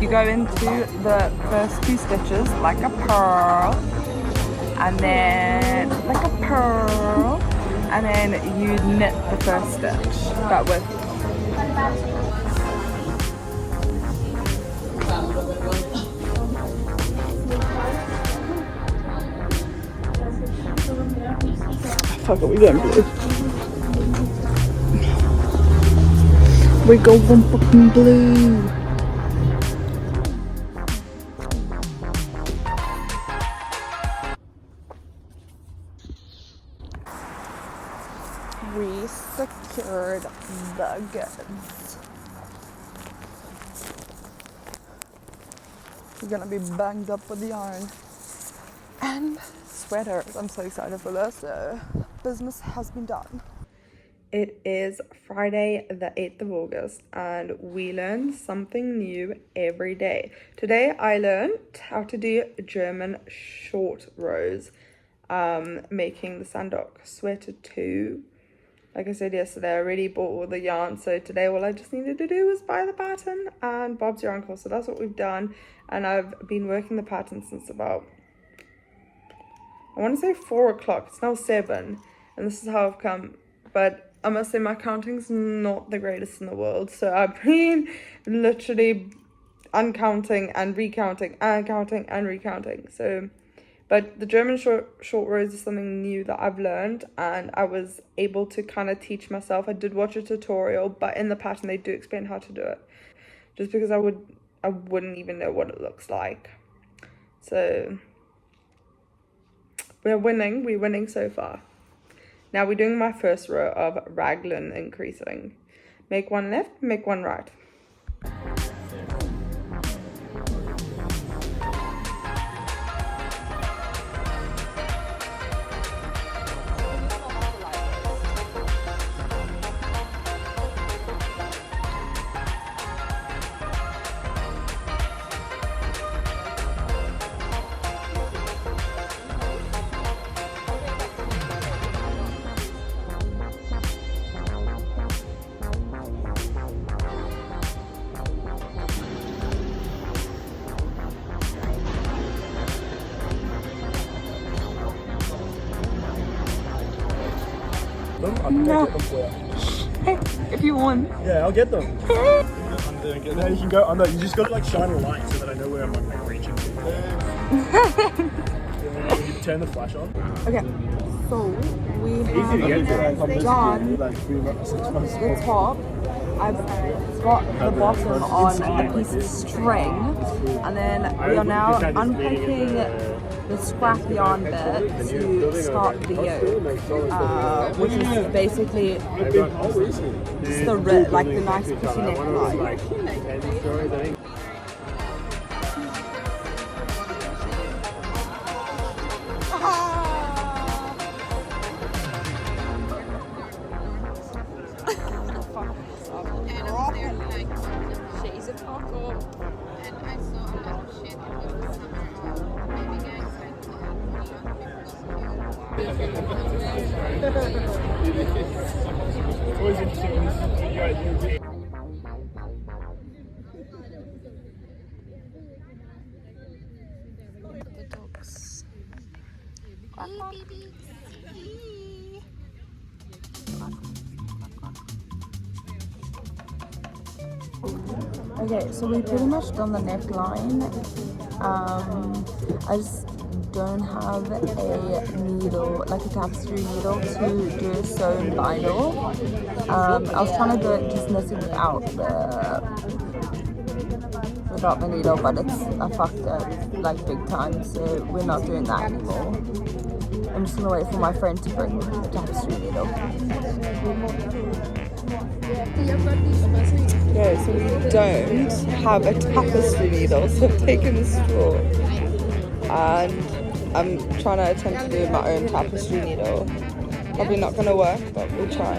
You go into the first 2 stitches like a purl, and then like a purl, and then you knit the first stitch, but with fuck it, we going blue. We go fucking blue. We secured the goods. We're gonna be banged up with the yarn and sweaters. I'm so excited for this. So business has been done. It is Friday the 8th of August and we learn something new every day. Today I learned how to do German short rows, making the Sandok sweater 2. Like I said yesterday, I already bought all the yarn, so today all I just needed to do was buy the pattern and Bob's Yarn Co. So that's what we've done, and I've been working the pattern since about, I want to say 4 o'clock. It's now 7, and this is how I've come. But I must say my counting's not the greatest in the world, so I've been literally uncounting and recounting and counting and recounting. So, but the German short rows is something new that I've learned, and I was able to kind of teach myself. I did watch a tutorial, but in the pattern they do explain how to do it, just because I wouldn't even know what it looks like. So we're winning so far. Now we're doing my first row of raglan increasing. Make one left, make one right. No. If you want. Yeah, I'll get them. No, you can go under. You just got to like shine a light so that I know where I'm like reaching to. You turn the flash on. Okay, so we have done the top. I've got the bottom on a piece of string, and then we are now unpacking the scrap yarn bit to start the yoke, which is basically just the like the nice pretty neckline. It's always interesting when you're at European. The dogs. Okay, so we pretty much done the neckline. I just don't have a needle, like a tapestry needle, to do a sewn vinyl. I was trying to do it just knitting without the needle, but I fucked it like big time, so we're not doing that anymore. I'm just gonna wait for my friend to bring the tapestry needle. Yeah, so we don't have a tapestry needle, so I've taken a straw. And I'm trying to attempt to do my own tapestry needle. Probably not going to work, but we'll try.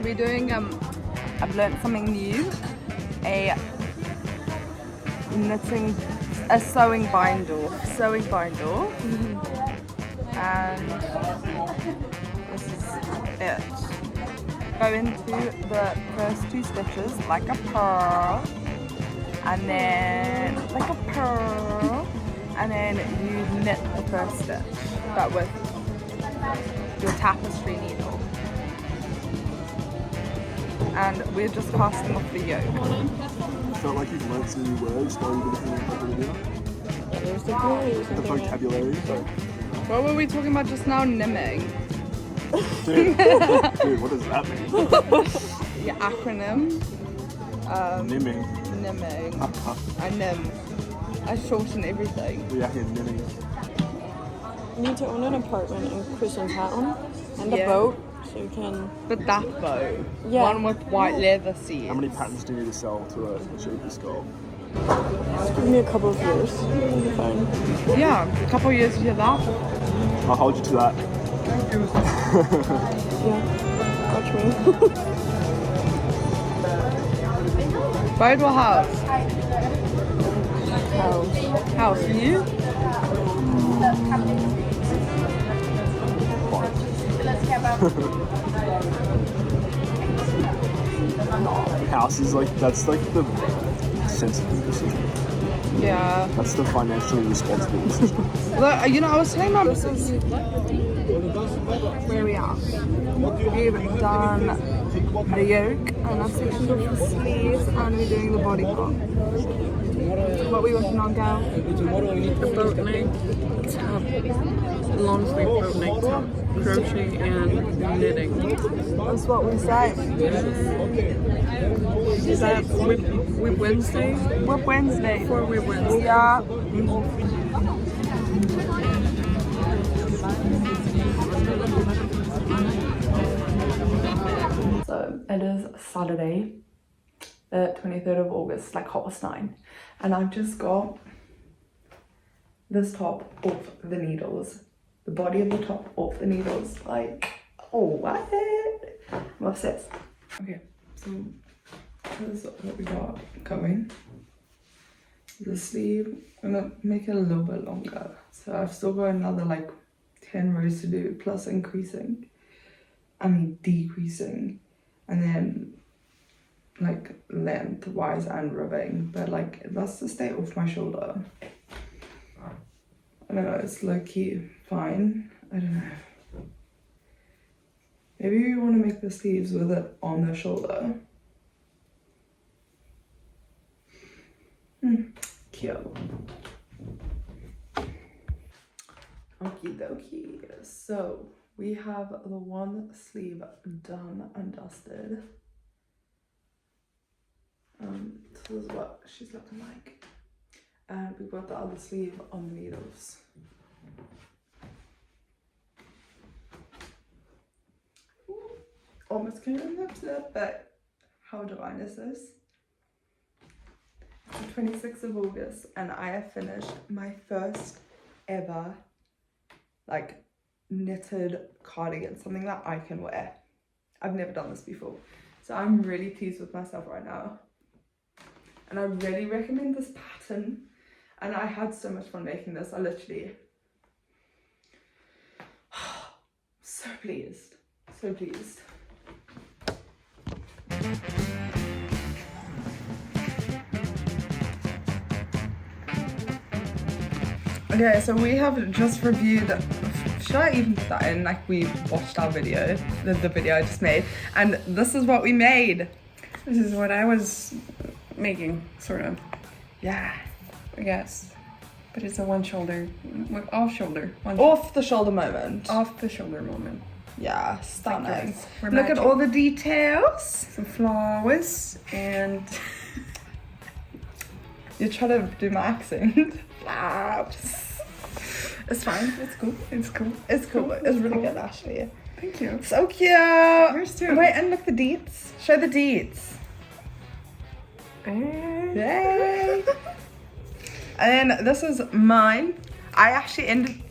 We're doing I've learned something new. A sewing binder. And this is it. Go into the first 2 stitches like a pearl, and then like a pearl, and then you knit the first stitch, but with your tapestry needle. And we're just casting off the yoke. I felt like you've learned some new words while you've been looking at the video. The vocabulary. So. What were we talking about just now? Nimming. Dude, what does that mean? Your acronym. Nimming. Nimming. I nim. I shorten everything. We're out here nimming. You need to own an apartment in Copenhagen and a boat so you can. But that boat. Yeah. One with white leather seats. How many patterns do you need to sell to achieve this goal? Give me a couple of years. It'll be fine. Yeah, a couple of years to hear that. I'll hold you to that. Yeah. Watch me. Boat or house? House. House, and you? House is like, that's like the sensible decision. Yeah. That's the financially responsible decision. Look, you know, I was saying this is where we are. We've done the yoke, and I've sectioned off the sleeves, and we're doing the body part. What are we working on, Gal? The boat neck top. Long sleeve boat neck top. Crochet and knitting. That's what we say. Is that Whip Wednesday? Whip Wednesday. For Whip Wednesday. Yeah. So it is Saturday, the 23rd of August, like 9:30, and I've just got this top off the needles, the body of the top off the needles. Like, oh, what? I'm obsessed. Okay, so this is what we got going. The sleeve, I'm gonna make it a little bit longer. So I've still got another like 10 rows to do, plus decreasing, and then like lengthwise and ribbing, but like that's to stay off my shoulder. I don't know, it's low-key fine. I don't know. Maybe you want to make the sleeves with it on the shoulder. Cute. Okie dokie. So we have the one sleeve done and dusted. This is what she's looking like. And we've got the other sleeve on the needles. Ooh, almost came in there, but how divine is this? It's the 26th of August, and I have finished my first ever like knitted cardigan, something that I can wear. I've never done this before, so I'm really pleased with myself right now, and I really recommend this pattern. And I had so much fun making this. I literally so pleased. Okay, so we have just reviewed, should I even put that in? Like, we watched our video, the video I just made, and this is what we made. This is what I was making, sort of. Yeah. I guess. But it's a off shoulder. Off the shoulder moment. Off the shoulder moment. Yeah, stunning. Like Look at all the details. Some flowers and You try to do my accent. it's fine. It's cool. It's really good, actually. Thank you. So cute. Yours too. Wait, and look the deets. Show the deets. Yay. And this is mine. I actually ended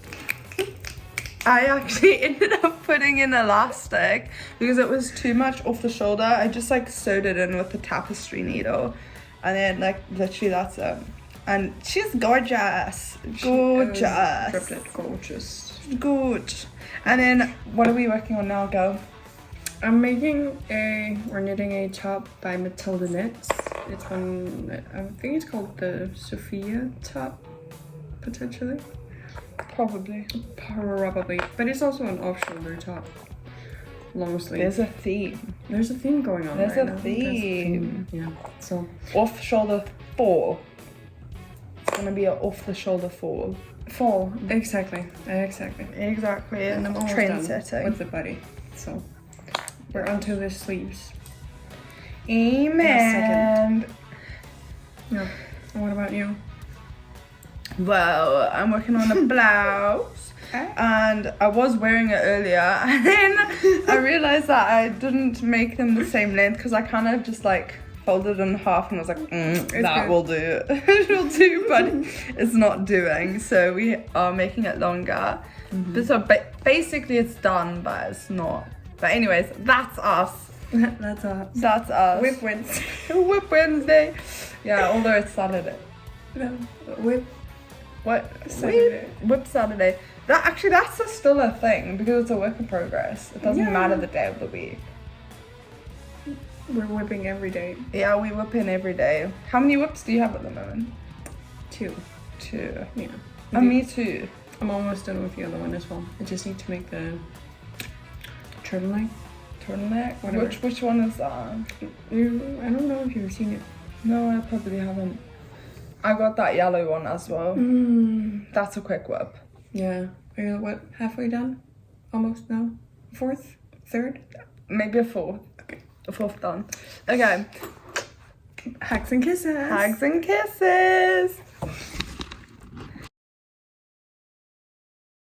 I actually ended up putting in elastic because it was too much off the shoulder. I just like sewed it in with the tapestry needle, and then like literally that's it. And she's gorgeous. Gorgeous. Good. And then what are we working on now, girl? We're knitting a top by Matilda Knits. It's one, I think it's called the Sophia top, potentially. Probably. But it's also an off-shoulder top. Long sleeve. There's a theme. There's a theme going on. There's right a now. theme. Yeah. So Off shoulder fall. It's gonna be an off the shoulder fall. fall. Exactly. Exactly. And I'm almost train done setting. with the body. So we're onto the sleeves. Amen. Yeah. And what about you? Well, I'm working on a blouse. And I was wearing it earlier, and then I realized that I didn't make them the same length because I kind of just like folded in half and I was like, that good. will do. It will do, but it's not doing. So we are making it longer. But so basically it's done, but it's not. But anyways, that's us. That's us. That's us. Whip Wednesday. Whip Wednesday. Yeah, although it's Saturday. No, whip. What? Saturday. Whip Saturday. That's still a thing because it's a work in progress. It doesn't matter the day of the week. We're whipping every day. Yeah, we whip in every day. How many whips do you have at the moment? 2. Yeah. And me too. I'm almost done with the other one as well. I just need to make the turtleneck. Whatever. Which one is that? I don't know if you've seen it. No, I probably haven't. I got that yellow one as well. That's a quick whip. Yeah. Are you what? Halfway done? Almost now? 4th? 3rd? Maybe a fourth. Okay. A fourth done. Okay. Hugs and kisses. Hugs and kisses.